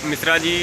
Mishra ji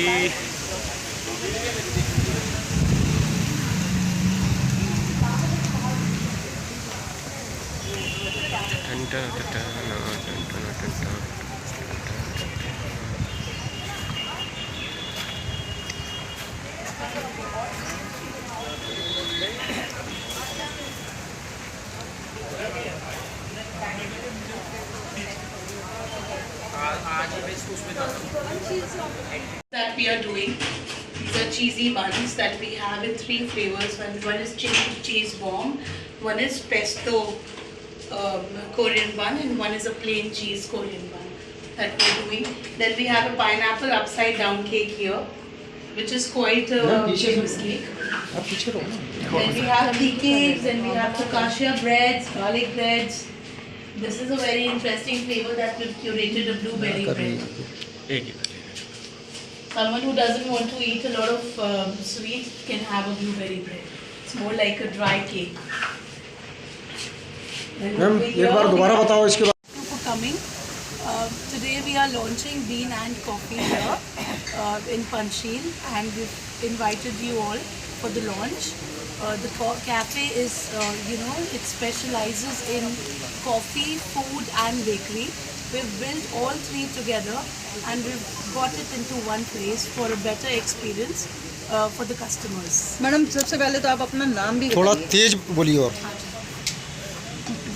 that we are doing. These are cheesy buns that we have in 3 flavors. One is cheese bomb, one is pesto Korean bun, and one is a plain cheese Korean bun that we're doing. Then we have a pineapple upside down cake here, which is quite a famous cake. Then we have tea cakes, and we have focaccia breads, garlic breads. This is a very interesting flavor that we've curated, a blueberry bread. Someone who doesn't want to eat a lot of sweet can have a blueberry bread. It's more like a dry cake. Ma'am एक बार दोबारा बताओ इसके बाद. Thank you for coming. Today we are launching Bean and Coffee here in Panchsheel, and we've invited you all for the launch. The cafe is, it specializes in coffee, food and bakery. We've built all three together and we've got it into one place for a better experience for the customers. Madam सबसे पहले तो आप अपना नाम भी थोड़ा बताइए. तेज बोलिए. और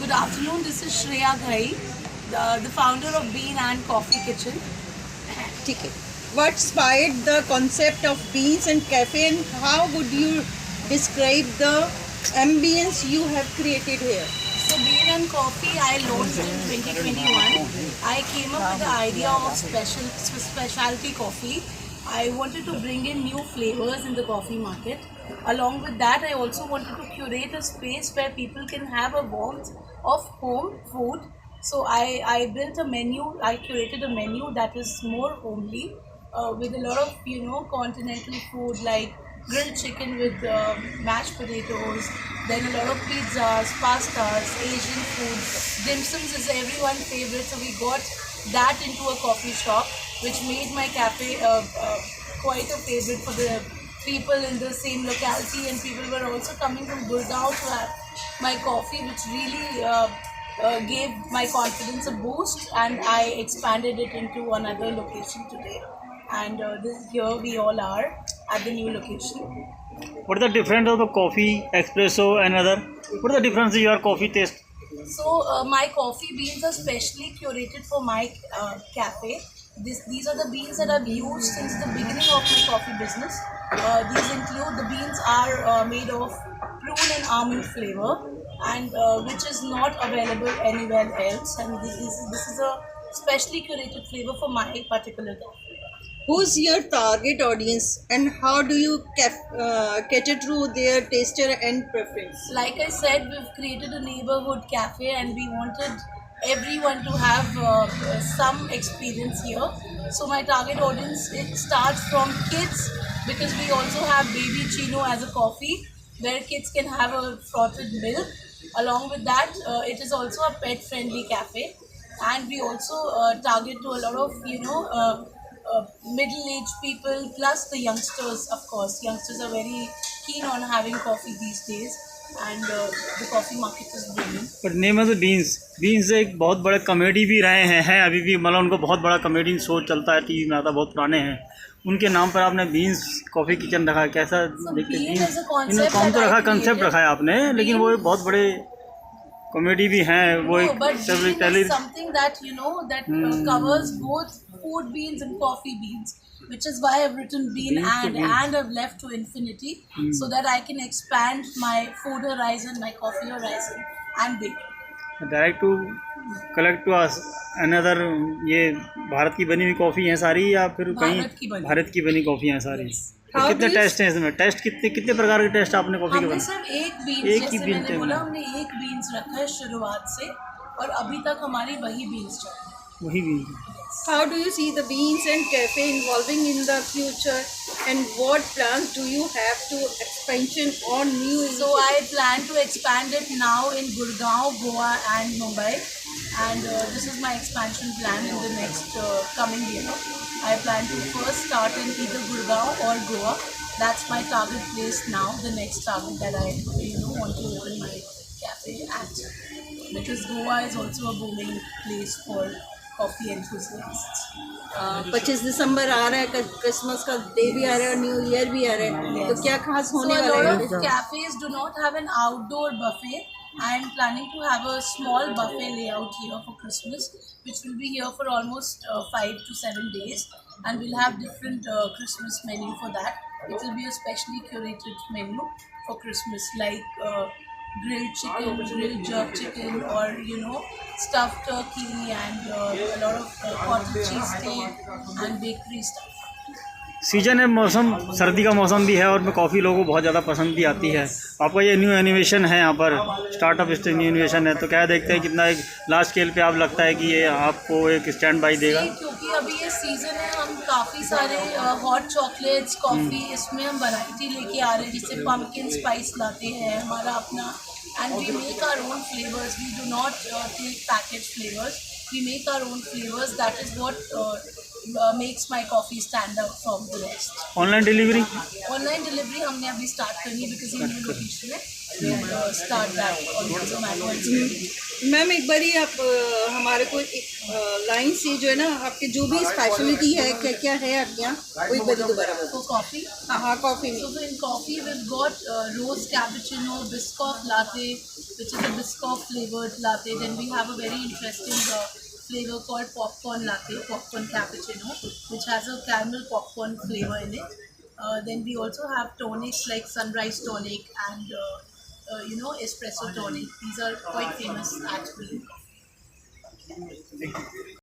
Good afternoon, this is Shreya Ghai, the founder of Bean and Coffee Kitchen. ठीक है. What inspired the concept of Beans and Cafe, and how would you describe the ambience you have created here? So Bean and Coffee I launched in 2021. I came up with the idea of specialty coffee. I wanted to bring in new flavors in the coffee market. Along with that, I also wanted to curate a space where people can have a warmth of home food. So I built a menu, I curated a menu that is more homely with a lot of, continental food like grilled chicken with mashed potatoes, then a lot of pizzas, pastas, Asian food. Dim sums is everyone's favorite, so we got that into a coffee shop, which made my cafe quite a favorite for the people in the same locality, and people were also coming from Gurgaon to have my coffee, which really gave my confidence a boost, and I expanded it into another location today. And here we all are at the new location. What is the difference of the coffee, espresso and other? What is the difference in your coffee taste? So my coffee beans are specially curated for my cafe. These are the beans that I've used since the beginning of my coffee business. These include, the beans are made of prune and almond flavor, and which is not available anywhere else. And this is a specially curated flavor for my particular cafe. Who's your target audience, and how do you cater to their taste and preference? Like I said, we've created a neighborhood cafe and we wanted everyone to have some experience here. So my target audience, it starts from kids, because we also have Baby Chino as a coffee where kids can have a frothed milk. Along with that, it is also a pet friendly cafe, and we also target to a lot of middle-aged people, plus the youngsters. Of course, youngsters are very keen on having coffee these days, and the coffee market is booming. But name of the beans एक बहुत बड़े comedy भी रहे हैं अभी भी, मतलब उनको बहुत बड़ा कॉमेडी शो चलता है टीवी में, आता बहुत पुराने हैं. उनके नाम पर आपने बीन्स कॉफ़ी किचन रखा है, कैसा देखते हैं? इन्होंने कौन तो रखा, कंसेप्ट रखा है आपने, लेकिन वो बहुत बड़े कॉमेडी भी हैं. वो No, एक but पहले bean is something that covers both food beans and coffee beans, which is why I've written bean and I've left to infinity, so that I can expand my food horizon, my coffee horizon, and bakery. Direct to collect to another. ये भारत की बनी हुई coffee हैं सारी, या फिर कहीं भारत की बनी कॉफ़ी हैं सारी? तो कितने टेस्ट हैं इसमें? टेस्ट कितने प्रकार के टेस्ट आपने कॉफ़ी के हमने बनाए? सिर्फ एक बीन्स, एक ही जैसे बीन मैंने बोला, हमने एक बीन्स रखा है शुरुआत से, और अभी तक हमारी वही बीन्स चल रही है. वही been. How do you see the Beans and Cafe evolving in the future, and what plans do you have to expansion or new? So I plan to expand it now in Gurgaon, Goa and Mumbai, and this is my expansion plan in the next coming year. I plan to first start in either Gurgaon or Goa. That's my target place now. The next target that I want to open my cafe at, because Goa is also a booming place for coffee enthusiasts. 25 दिसंबर आ रहा है, Christmas का day भी आ रहा है और new year भी आ रहा है, तो क्या खास So होने a वाला lot है? of cafes do not have an outdoor buffet. I am planning to have a small buffet layout here for Christmas, which will be here for almost 5 to 7 days, and we'll have different Christmas menu for that. It will be a specially curated menu for Christmas, like grilled chicken, grilled jerk chicken, or stuffed turkey, and a lot of cottage cheese steak and bakery stuff. Season है, मौसम सर्दी का मौसम भी है और में coffee लोगों को बहुत ज़्यादा पसंद भी आती है। आपका ये न्यू एनिमेशन है यहाँ पर, स्टार्टअप न्यू एनिमेशन है, तो क्या देखते हैं कितना एक लार्ज स्केल पे आप लगता है कि ये आपको एक स्टैंड बाई देगा? क्योंकि अभी ये सीज़न है, हम काफ़ी सारे हॉट चॉकलेट्स, कॉफ़ी, इसमें हम वैरायटी लेके आ रहे हैं, जिससे पम्पकिन स्पाइस लाते हैं हमारा अपना, and we make our own flavours. We do not take package flavours. We make our own flavors. That is what makes my coffee stand out from the rest. Online delivery हमने अभी start करनी है, because ये new location है. Start that on Zomato. Ma'am एक बारी आप हमारे को एक लाइन से जो है ना, आपके जो भी स्पेशलिटी है, क्या क्या है आपके यहाँ, वो एक बारी दोबारा बताओ. So coffee. हाँ, कॉफ़ी में. So in coffee we've got rose cappuccino, Biscoff latte, which is a Biscoff flavored latte. Then we have a very interesting flavor called popcorn latte, popcorn cappuccino, which has a caramel popcorn flavor in it. Then we also have tonics like sunrise tonic and espresso tonic. These are quite famous at Green Coffee.